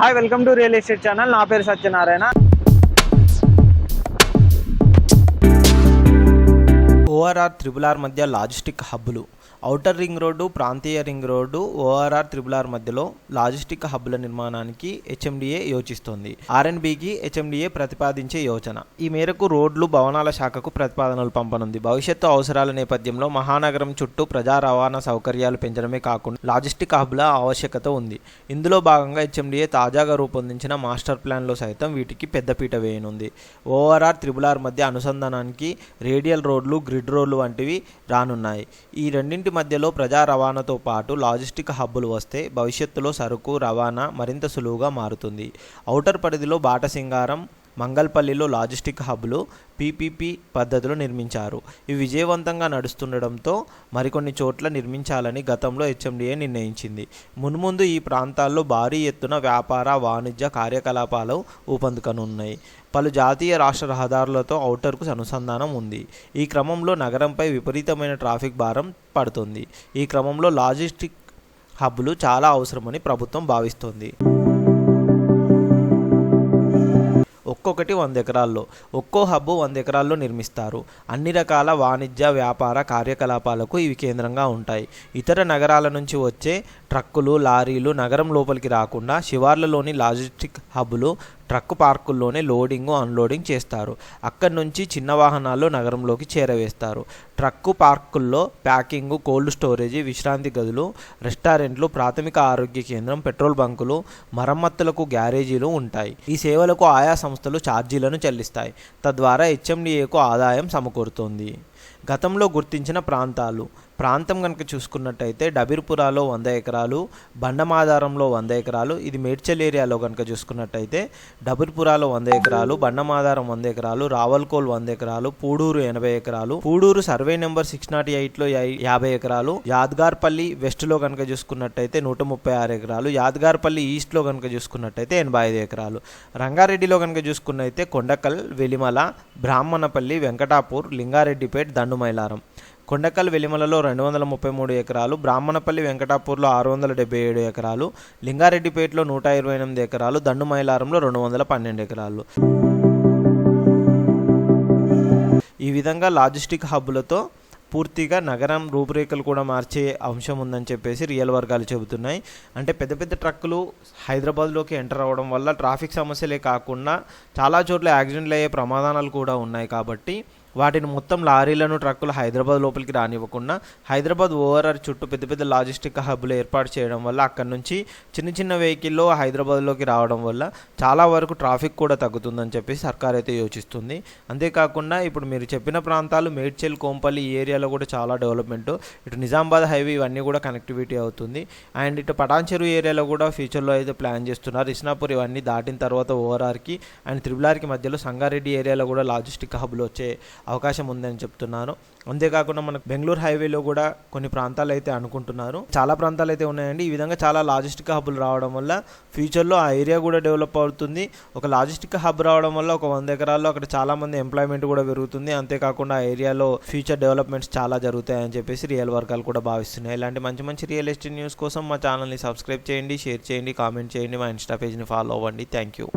Hi welcome to real estate channel. నా పేరు Satyanarayana. ORR triple R మధ్య లాజిస్టిక్ హబ్బులు. ఔటర్ రింగ్ రోడ్డు, ప్రాంతీయ ring road, ORR triple R మధ్యలో logistic హబ్బుల నిర్మాణానికి HMDA యోచిస్తోంది. ఆర్ఎండ్బికి HMDA ప్రతిపాదించే యోచన. ఈ మేరకు రోడ్లు, భవనాల శాఖకు ప్రతిపాదనలు పంపనుంది. భవిష్యత్తు అవసరాల నేపథ్యంలో మహానగరం చుట్టూ ప్రజా రవాణా సౌకర్యాలు పెంచడమే కాకుండా లాజిస్టిక్ హబ్బుల ఆవశ్యకత ఉంది. ఇందులో భాగంగా హెచ్ఎండిఏ తాజాగా రూపొందించిన మాస్టర్ ప్లాన్లో సైతం వీటికి పెద్దపీట వేయనుంది. ఓఆర్ఆర్ త్రిబుల్ ఆర్ మధ్య అనుసంధానానికి రేడియల్ రోడ్లు, గ్రిడ్ రోడ్లు వంటివి రానున్నాయి. ఈ రెండింటి మధ్యలో ప్రజా రవాణాతో పాటు లాజిస్టిక్ హబ్బులు వస్తే భవిష్యత్తులో సరుకు రవాణా మరింత సులువుగా మారుతుంది. ఔటర్ పరిధిలో బాటసింగారం, మంగల్పల్లిలో లాజిస్టిక్ హబ్బులు పీపీపీ పద్ధతిలో నిర్మించారు. ఇవి విజయవంతంగా నడుస్తుండటంతో మరికొన్ని చోట్ల నిర్మించాలని గతంలో హెచ్ఎండిఏ నిర్ణయించింది. మున్ముందు ఈ ప్రాంతాల్లో భారీ ఎత్తున వ్యాపార, వాణిజ్య కార్యకలాపాలు ఊపందుకనున్నాయి. పలు జాతీయ రాష్ట్ర రహదారులతో ఔటర్కు అనుసంధానం ఉంది. ఈ క్రమంలో నగరంపై విపరీతమైన ట్రాఫిక్ భారం పడుతుంది. ఈ క్రమంలో లాజిస్టిక్ హబ్బులు చాలా అవసరమని ప్రభుత్వం భావిస్తోంది. ఒక్కొక్కటి 100 ఎకరాల్లో, ఒక్కో హబ్బు 100 ఎకరాల్లో నిర్మిస్తారు. అన్ని రకాల వాణిజ్య, వ్యాపార కార్యకలాపాలకు ఇవి కేంద్రంగా ఉంటాయి. ఇతర నగరాల నుంచి వచ్చే ట్రక్కులు, లారీలు నగరం లోపలికి రాకుండా శివార్లలోని లాజిస్టిక్ హబ్బులు ట్రక్ పార్కుల్లోనే లోడింగు, అన్లోడింగ్ చేస్తారు. అక్కడి నుంచి చిన్న వాహనాల్లో నగరంలోకి చేరవేస్తారు. ట్రక్కు పార్కుల్లో ప్యాకింగు, కోల్డ్ స్టోరేజీ, విశ్రాంతి గదులు, రెస్టారెంట్లు, ప్రాథమిక ఆరోగ్య కేంద్రం, పెట్రోల్ బంకులు, మరమ్మతులకు గ్యారేజీలు ఉంటాయి. ఈ సేవలకు ఆయా సంస్థలు ఛార్జీలను చెల్లిస్తాయి. తద్వారా హెచ్ఎండిఏకు ఆదాయం సమకూరుతోంది. గతంలో గుర్తించిన ప్రాంతం కనుక చూసుకున్నట్టయితే డబీర్పురాలో 100 ఎకరాలు, బండమాధారంలో 100 ఎకరాలు, ఇది మేడ్చల్ ఏరియాలో కనుక చూసుకున్నట్టయితే డబీర్పురాలో 100 ఎకరాలు, బండమాధారం 100 ఎకరాలు, రావల్కోల్ 100 ఎకరాలు, పూడూరు 80 ఎకరాలు, పూడూరు సర్వే నెంబర్ 608లో 50 ఎకరాలు, యాద్గార్పల్లి వెస్ట్లో కనుక చూసుకున్నట్టయితే 136 ఎకరాలు, యాద్గార్పల్లి ఈస్ట్లో కనుక చూసుకున్నట్టయితే 85 ఎకరాలు, రంగారెడ్డిలో కనుక చూసుకున్నట్టయితే కొండకల్, వెలిమల, బ్రాహ్మణపల్లి, వెంకటాపూర్, లింగారెడ్డిపేట్, దండుమైలారం. కొండకల్, వెలిమలలో 233 ఎకరాలు, బ్రాహ్మణపల్లి, వెంకటాపూర్లో 677 ఎకరాలు, లింగారెడ్డిపేటలో 128 ఎకరాలు, దండుమైలారంలో 212 ఎకరాలు. ఈ విధంగా లాజిస్టిక్ హబ్బులతో పూర్తిగా నగరం రూపురేఖలు కూడా మార్చే అంశం ఉందని చెప్పేసి రియల్ వర్గాలు చెబుతున్నాయి. అంటే పెద్ద పెద్ద ట్రక్కులు హైదరాబాద్లోకి ఎంటర్ అవ్వడం వల్ల ట్రాఫిక్ సమస్యలే కాకుండా చాలా చోట్ల యాక్సిడెంట్లు అయ్యే ప్రమాదాలు కూడా ఉన్నాయి. కాబట్టి వాటిని మొత్తం లారీలను, ట్రక్కులు హైదరాబాద్ లోపలికి రానివ్వకుండా హైదరాబాద్ ఓఆర్ఆర్ చుట్టూ పెద్ద పెద్ద లాజిస్టిక్ హబ్బులు ఏర్పాటు చేయడం వల్ల అక్కడ నుంచి చిన్న చిన్న వెహికల్లో హైదరాబాద్లోకి రావడం వల్ల చాలా వరకు ట్రాఫిక్ కూడా తగ్గుతుందని చెప్పి సర్కార్ అయితే యోచిస్తుంది. అంతేకాకుండా ఇప్పుడు మీరు చెప్పిన ప్రాంతాలు మేడ్చల్, కోంపల్లి ఈ ఏరియాలో కూడా చాలా డెవలప్మెంట్, ఇటు నిజామాబాద్ హైవే ఇవన్నీ కూడా కనెక్టివిటీ అవుతుంది. అండ్ ఇటు పటాన్చెరు ఏరియాలో కూడా ఫ్యూచర్లో అయితే ప్లాన్ చేస్తున్నారు. ఇస్నాపూర్ ఇవన్నీ దాటిన తర్వాత ఓఆర్ఆర్కి అండ్ త్రిబుల్ ఆర్కి మధ్యలో సంగారెడ్డి ఏరియాలో కూడా లాజిస్టిక్ హబ్బులు వచ్చే అవకాశం ఉందని చెప్తున్నారు. అంతేకాకుండా మనకు బెంగళూరు హైవేలో కూడా కొన్ని ప్రాంతాలు అయితే అనుకుంటున్నారు. చాలా ప్రాంతాలు అయితే ఉన్నాయండి. ఈ విధంగా చాలా లాజిస్టిక్ హబ్బులు రావడం వల్ల ఫ్యూచర్లో ఆ ఏరియా కూడా డెవలప్ అవుతుంది. ఒక లాజిస్టిక్ హబ్ రావడం వల్ల ఒక 100 ఎకరాల్లో అక్కడ చాలా మంది ఎంప్లాయ్మెంట్ కూడా పెరుగుతుంది. అంతేకాకుండా ఆ ఏరియాలో ఫ్యూచర్ డెవలప్మెంట్స్ చాలా జరుగుతాయని చెప్పేసి రియల్ వర్గాలు కూడా భావిస్తున్నాయి. ఇలాంటి మంచి మంచి రియల్ ఎస్టేట్ న్యూస్ కోసం మా ఛానల్ని సబ్స్క్రైబ్ చేయండి, షేర్ చేయండి, కామెంట్ చేయండి, మా ఇన్స్టా పేజ్ని ఫాలో అవ్వండి. Thank you.